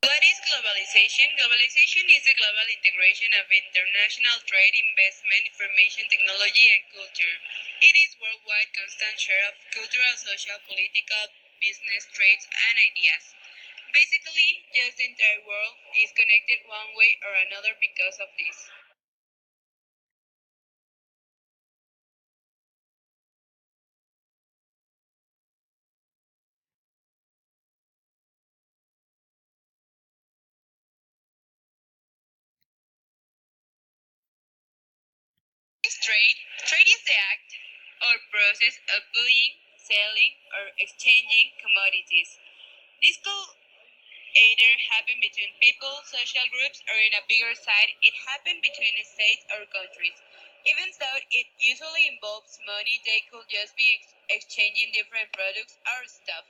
What is globalization? Globalization is the global integration of international trade, investment, information technology, and culture. It is worldwide constant share of cultural, social, political, business, trades, and ideas. Basically, just the entire world is connected one way or another because of this. Trade. Trade is the act or process of buying, selling, or exchanging commodities. This could either happen between people, social groups, or in a bigger side, it happen between states or countries. Even though it usually involves money, they could just be exchanging different products or stuff.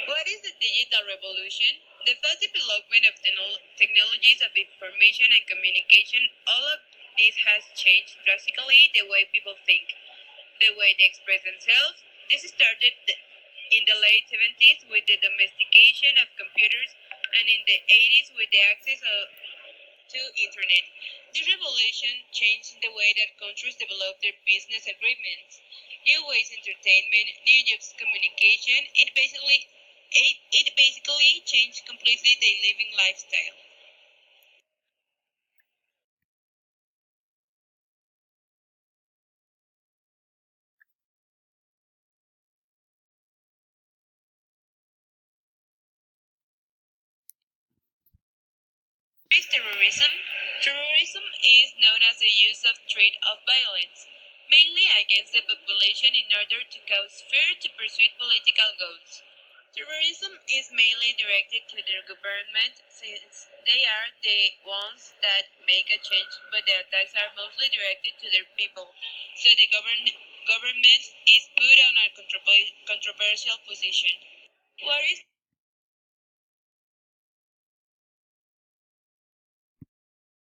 What is the digital revolution? The fast development of technologies of information and communication, all of this has changed drastically the way people think, the way they express themselves. This started in the late 70s with the domestication of computers and in the 80s with the access to internet. This revolution changed the way that countries develop their business agreements. New ways entertainment, new jobs communication, it basically changed completely their living lifestyle. What is terrorism? Terrorism is known as the use of threat of violence, mainly against the population in order to cause fear to pursue political goals. Terrorism is mainly directed to the government since they are the ones that make a change, but the attacks are mostly directed to their people. So the government is put on a controversial position. What is